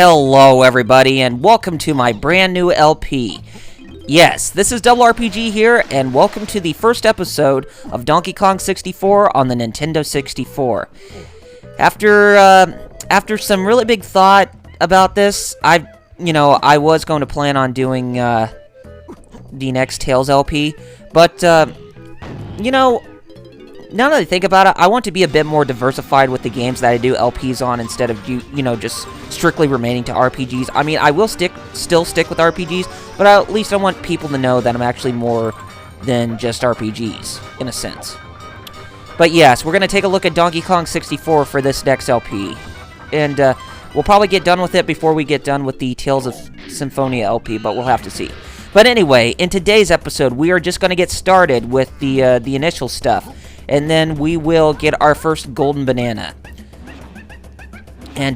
Hello everybody and welcome to my brand new LP. Yes, this is RRPG here and welcome to the first episode of Donkey Kong 64 on the Nintendo 64. After some really big thought about this, I was going to plan on doing the next Tales LP, but now that I think about it, I want to be a bit more diversified with the games that I do LPs on instead of just strictly remaining to RPGs. I mean, I will still stick with RPGs, but at least I want people to know that I'm actually more than just RPGs, in a sense. But yes, we're going to take a look at Donkey Kong 64 for this next LP. And we'll probably get done with it before we get done with the Tales of Symphonia LP, but we'll have to see. But anyway, in today's episode, we are just going to get started with the initial stuff. And then we will get our first golden banana. And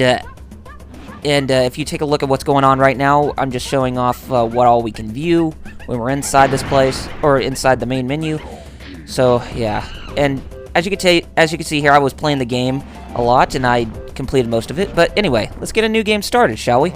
if you take a look at what's going on right now, I'm just showing off what all we can view when we're inside this place, or inside the main menu. So, yeah. And as you can see here, I was playing the game a lot, and I completed most of it. But anyway, let's get a new game started, shall we?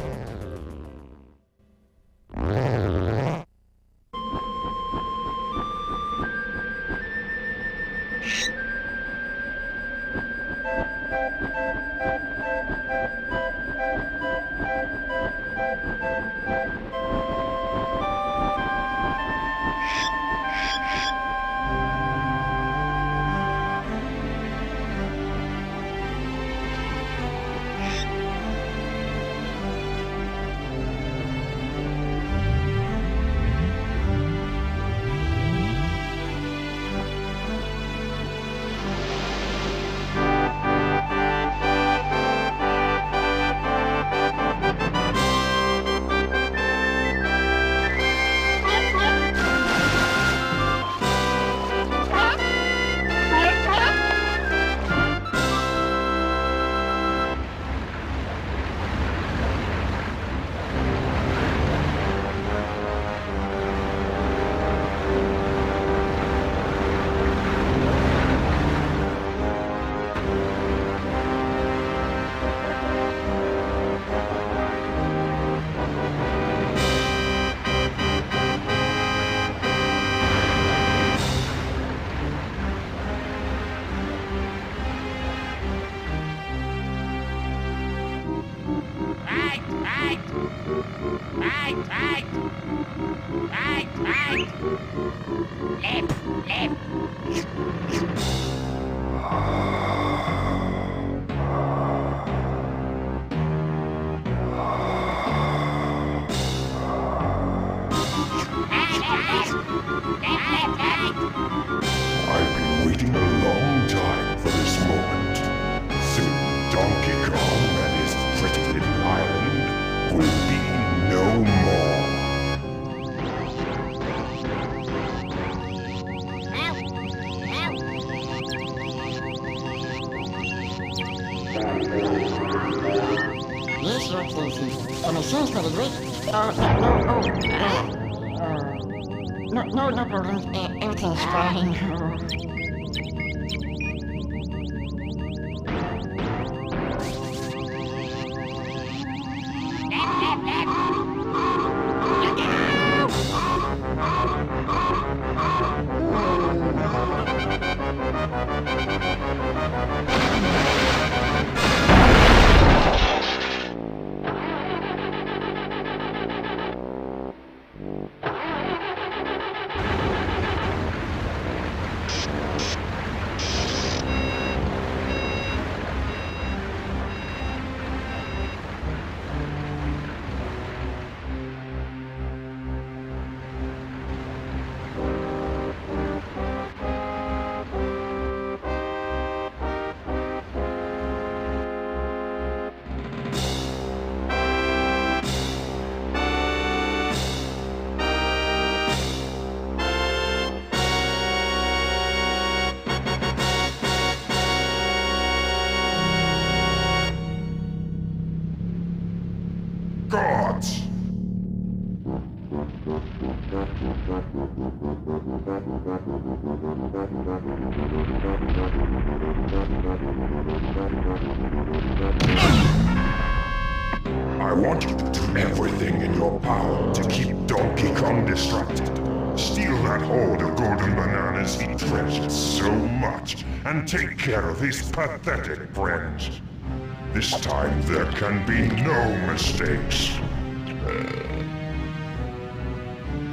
I've been waiting a long time for this moment. Soon Donkey Kong and his pretty little island will be no more. Yes, Your Excellency. The machine's pretty great. No problems. Everything's fine. want you to do everything in your power to keep Donkey Kong distracted. Steal that hoard of golden bananas he treasures so much, and take care of his pathetic friends. This time there can be no mistakes.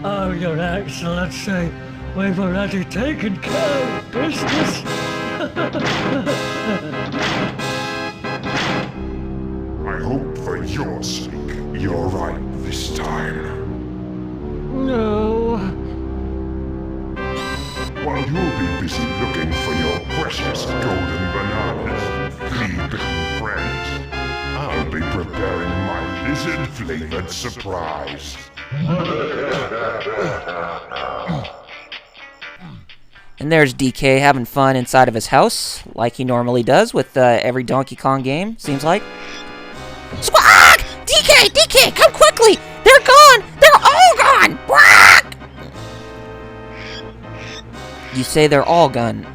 Oh, Your Excellency, we've already taken care of business. I hope for your sake you're right this time. No. While you'll be busy looking for your precious golden bananas, flea-bitten friends, I'll be preparing my lizard-flavored surprise. And there's DK having fun inside of his house, like he normally does with every Donkey Kong game, seems like. Squawk! DK, come quickly! They're gone! They're all gone! Squawk! You say they're all gone.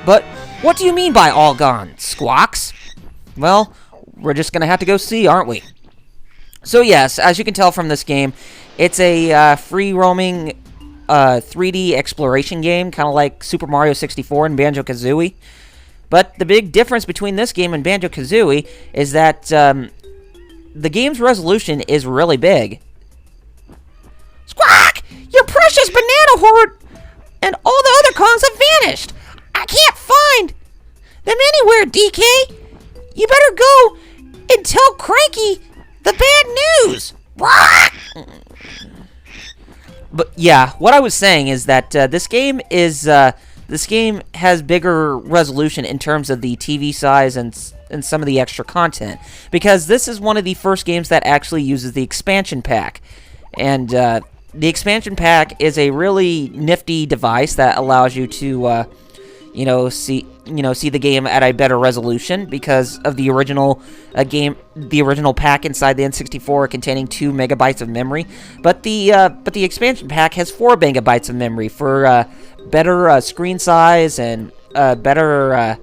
But what do you mean by all gone, Squawks? Well, we're just gonna have to go see, aren't we? So yes, as you can tell from this game, it's a free-roaming 3D exploration game, kind of like Super Mario 64 and Banjo-Kazooie. But the big difference between this game and Banjo-Kazooie is that the game's resolution is really big. Squawk! Your precious Banana Hoard and all the other Kongs have vanished. I can't find them anywhere, DK. You better go and tell Cranky the bad news. But yeah, what I was saying is that this game has bigger resolution in terms of the TV size and some of the extra content, because this is one of the first games that actually uses the expansion pack, and the expansion pack is a really nifty device that allows you to see the game at a better resolution because of the original pack inside the N64 containing 2 megabytes of memory. But the expansion pack has 4 megabytes of memory for better screen size and better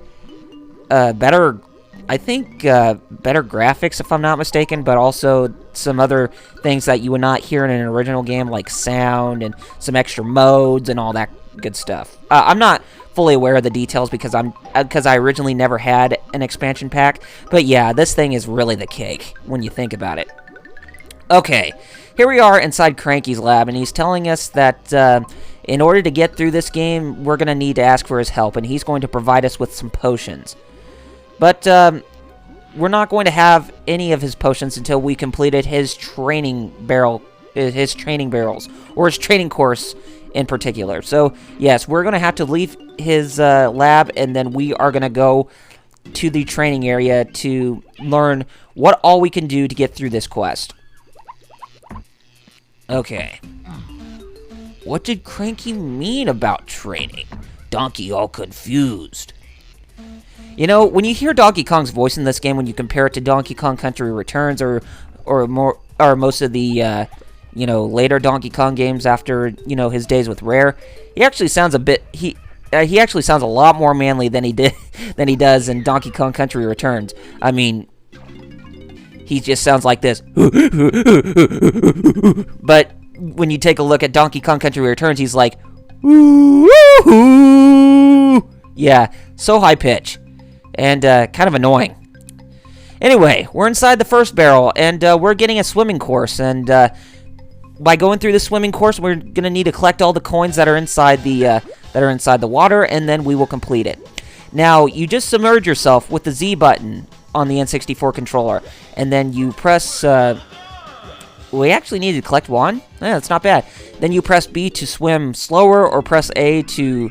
graphics, if I'm not mistaken, but also some other things that you would not hear in an original game, like sound and some extra modes and all that good stuff. I'm not fully aware of the details because I originally never had an expansion pack, but yeah, this thing is really the cake when you think about it. Okay, here we are inside Cranky's lab, and he's telling us that in order to get through this game, we're going to need to ask for his help, and he's going to provide us with some potions. But we're not going to have any of his potions until we completed his training barrels, or his training course in particular. So yes, we're going to have to leave his lab, and then we are going to go to the training area to learn what all we can do to get through this quest. Okay. What did Cranky mean about training? Donkey all confused. You know, when you hear Donkey Kong's voice in this game, when you compare it to Donkey Kong Country Returns or most of the later Donkey Kong games after his days with Rare, he actually sounds he actually sounds a lot more manly than he does in Donkey Kong Country Returns. I mean, he just sounds like this. But when you take a look at Donkey Kong Country Returns, he's like, yeah, so high pitch. And kind of annoying. Anyway, we're inside the first barrel, and we're getting a swimming course. And by going through the swimming course, we're gonna need to collect all the coins that are inside the water, and then we will complete it. Now, you just submerge yourself with the Z button on the N64 controller, and then you press. We actually need to collect one. Yeah, that's not bad. Then you press B to swim slower, or press A to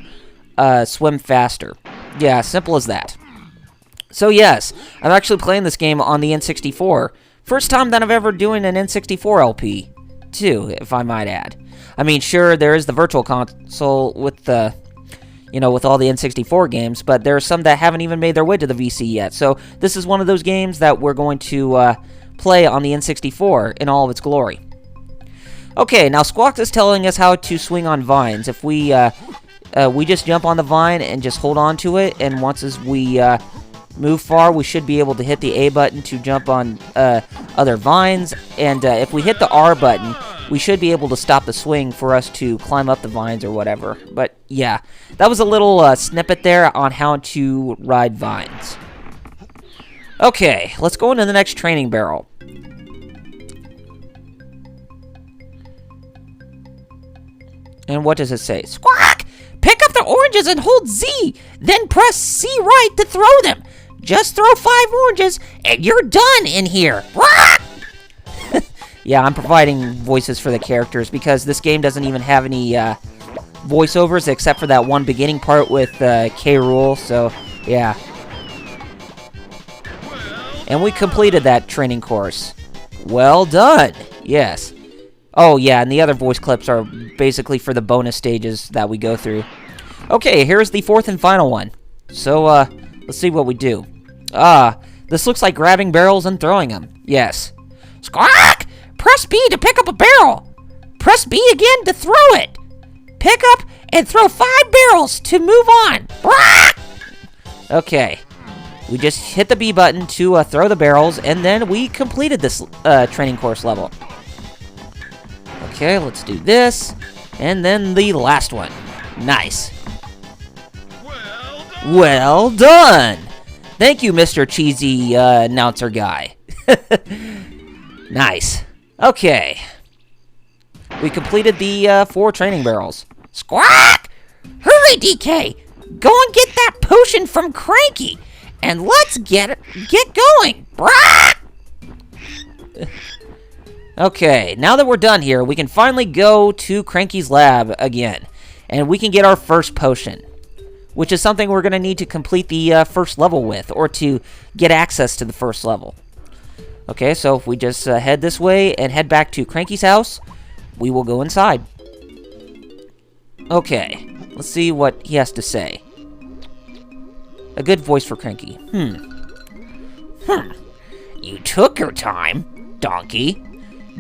swim faster. Yeah, simple as that. So yes, I'm actually playing this game on the N64. First time that I'm ever doing an N64 LP, too, if I might add. I mean, sure, there is the Virtual Console with the, with all the N64 games, but there are some that haven't even made their way to the VC yet. So this is one of those games that we're going to play on the N64 in all of its glory. Okay, now Squawk is telling us how to swing on vines. If we just jump on the vine and just hold on to it, and once as we move far, we should be able to hit the A button to jump on a other vines, and if we hit the R button, we should be able to stop the swing for us to climb up the vines or whatever. But yeah, that was a little snippet there on how to ride vines. Okay, let's go into the next training barrel. And what does it say? Squawk! Pick up the oranges and hold Z, then press C right to throw them. Just throw 5 oranges and you're done in here. Yeah, I'm providing voices for the characters because this game doesn't even have any voiceovers except for that one beginning part with K. Rool, so yeah. And we completed that training course. Well done. Yes. Oh, yeah, and the other voice clips are basically for the bonus stages that we go through. Okay, here's the 4th and final one. So, let's see what we do. This looks like grabbing barrels and throwing them. Yes. Squawk! Press B to pick up a barrel. Press B again to throw it. Pick up and throw 5 barrels to move on. Okay. We just hit the B button to throw the barrels, and then we completed this training course level. Okay, let's do this. And then the last one. Nice. Well done! Thank you, Mr. Cheesy announcer guy. Nice. Okay. We completed the 4 training barrels. Squawk! Hurry, DK! Go and get that potion from Cranky, and let's get going. Okay, now that we're done here, we can finally go to Cranky's lab again, and we can get our first potion, which is something we're going to need to complete the first level with, or to get access to the first level. Okay, so if we just head this way and head back to Cranky's house, we will go inside. Okay, let's see what he has to say. A good voice for Cranky. You took your time, donkey.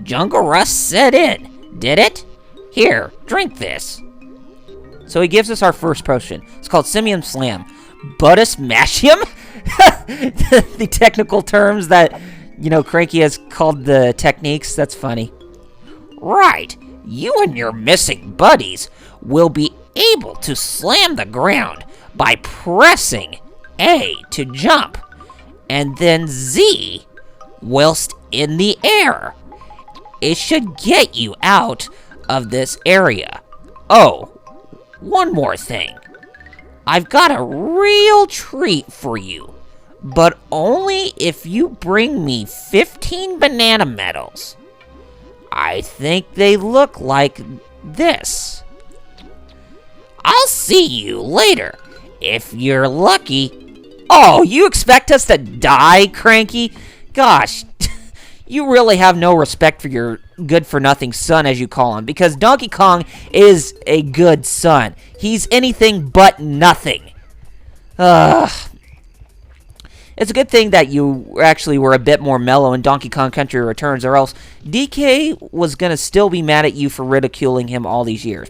Jungle rust set in, did it? Here, drink this. So he gives us our first potion. It's called Simium Slam. Butusmatium? The technical terms that, you know, Cranky has called the techniques. That's funny. Right. You and your missing buddies will be able to slam the ground by pressing A to jump, and then Z whilst in the air. It should get you out of this area. Oh, one more thing. I've got a real treat for you, but only if you bring me 15 banana medals. I think they look like this. I'll see you later, if you're lucky. Oh, you expect us to die, Cranky? Gosh, you really have no respect for your good-for-nothing son, as you call him, because Donkey Kong is a good son. He's anything but nothing. It's a good thing that you actually were a bit more mellow in Donkey Kong Country Returns, or else DK was going to still be mad at you for ridiculing him all these years.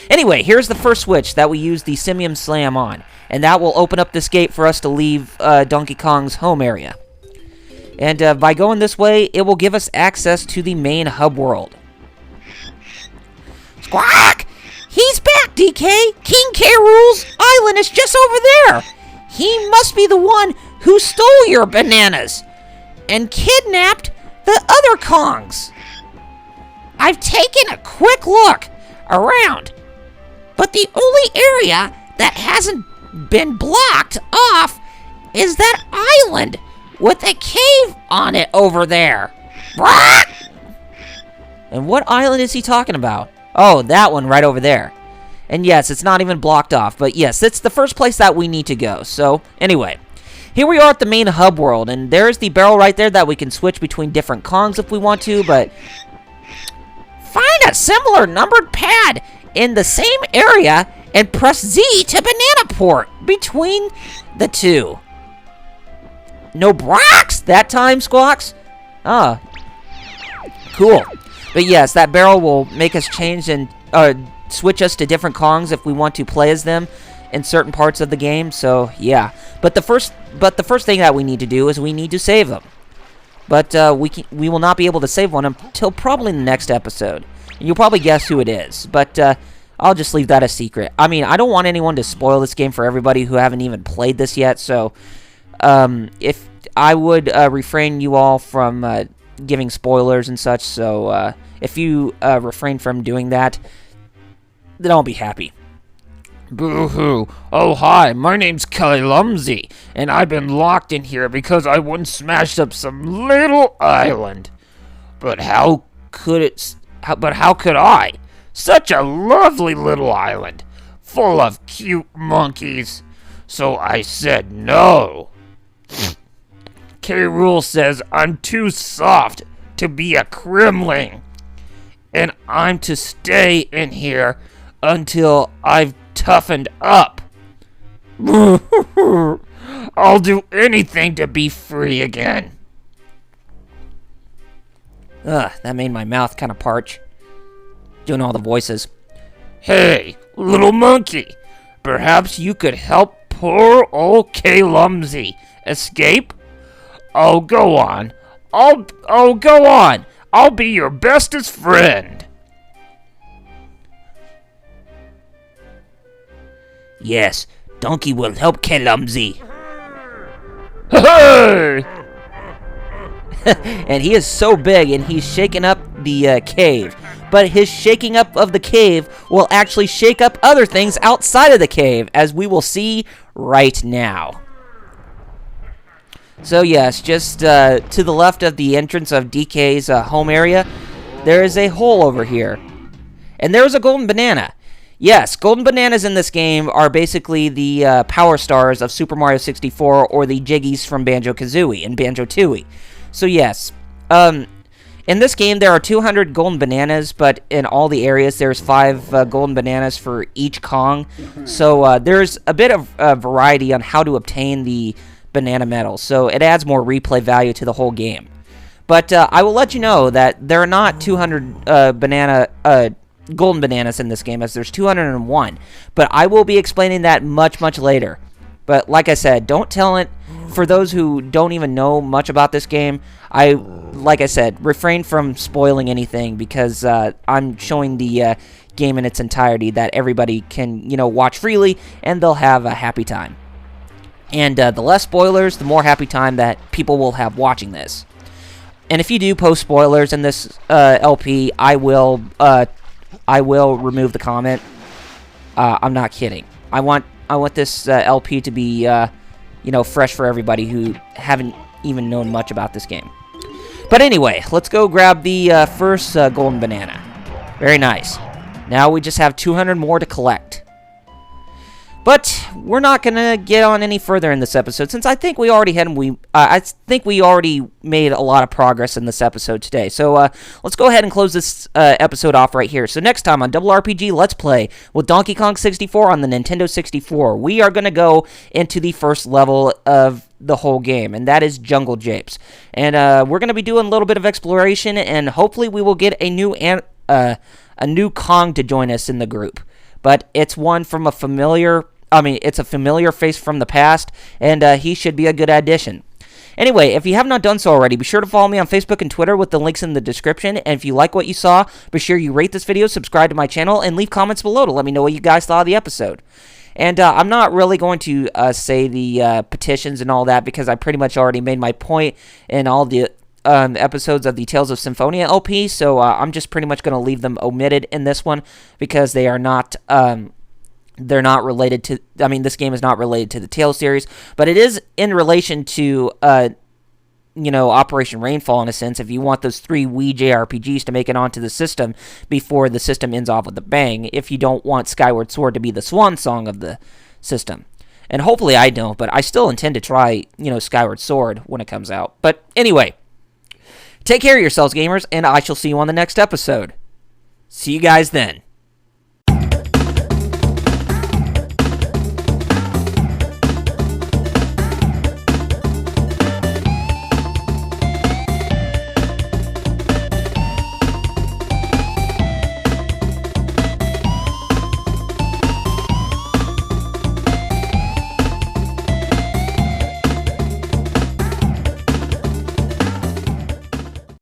Anyway, here's the first switch that we use the Simium Slam on, and that will open up this gate for us to leave Donkey Kong's home area. And by going this way, it will give us access to the main hub world. Squawk! He's back, DK! King K. Rool's island is just over there! He must be the one who stole your bananas and kidnapped the other Kongs. I've taken a quick look around, but the only area that hasn't been blocked off is that island with a cave on it over there. And what island is he talking about? Oh, that one right over there. And yes, it's not even blocked off, but yes, it's the first place that we need to go. So, anyway, here we are at the main hub world, and there's the barrel right there that we can switch between different Kongs if we want to, but find a similar numbered pad in the same area and press Z to banana port between the two. No Brox that time, Squawks? Ah, cool. But yes, that barrel will make us change and switch us to different Kongs if we want to play as them in certain parts of the game. So yeah, but the first thing that we need to do is we need to save them. But we will not be able to save one until probably the next episode. And you'll probably guess who it is, but I'll just leave that a secret. I mean, I don't want anyone to spoil this game for everybody who haven't even played this yet, so if I would refrain you all from giving spoilers and such, so if you refrain from doing that, then I'll be happy. Boo-hoo. Oh, hi, my name's Lumsy, and I've been locked in here because I once smashed up some little island. But how could I? Such a lovely little island, full of cute monkeys. So I said no. K-Rule says I'm too soft to be a crimling, and I'm to stay in here until I've toughened up. I'll do anything to be free again. Ugh, that made my mouth kind of parch. Doing all the voices. Hey, little monkey, perhaps you could help poor old K-Lumsy escape? Oh, go on. Go on. I'll be your bestest friend. Yes, Donkey will help K-Lumsy. Hey! And he is so big, and he's shaking up the cave. But his shaking up of the cave will actually shake up other things outside of the cave, as we will see right now. So yes, just to the left of the entrance of DK's home area, there is a hole over here. And there is a golden banana. Yes, golden bananas in this game are basically the power stars of Super Mario 64 or the Jiggies from Banjo-Kazooie and Banjo-Tooie. So yes, in this game there are 200 golden bananas, but in all the areas there's 5 golden bananas for each Kong. So there's a bit of variety on how to obtain the banana medals, so it adds more replay value to the whole game. But I will let you know that there are not 200 golden bananas in this game, as there's 201. But I will be explaining that much later. But like I said, don't tell it. For those who don't even know much about this game, like I said, refrain from spoiling anything, because I'm showing the game in its entirety that everybody can, watch freely, and they'll have a happy time. And the less spoilers, the more happy time that people will have watching this. And if you do post spoilers in this LP, I will remove the comment. I'm not kidding. I want this LP to be fresh for everybody who haven't even known much about this game. But anyway, let's go grab the first golden banana. Very nice. Now we just have 200 more to collect. But we're not gonna get on any further in this episode, since I think we already made a lot of progress in this episode today. So let's go ahead and close this episode off right here. So next time on Double RPG Let's Play with Donkey Kong 64 on the Nintendo 64, we are gonna go into the first level of the whole game, and that is Jungle Japes. And we're gonna be doing a little bit of exploration, and hopefully we will get a new Kong to join us in the group. But it's one from a familiar face from the past, and he should be a good addition. Anyway, if you have not done so already, be sure to follow me on Facebook and Twitter with the links in the description. And if you like what you saw, be sure you rate this video, subscribe to my channel, and leave comments below to let me know what you guys thought of the episode. And I'm not really going to say the petitions and all that, because I pretty much already made my point in all the episodes of the Tales of Symphonia LP, so I'm just pretty much going to leave them omitted in this one, because they are not, they're not related to, this game is not related to the Tales series, but it is in relation to, Operation Rainfall in a sense, if you want those 3 Wii JRPGs to make it onto the system before the system ends off with a bang, if you don't want Skyward Sword to be the swan song of the system. And hopefully I don't, but I still intend to try, Skyward Sword when it comes out. But anyway, take care of yourselves, gamers, and I shall see you on the next episode. See you guys then.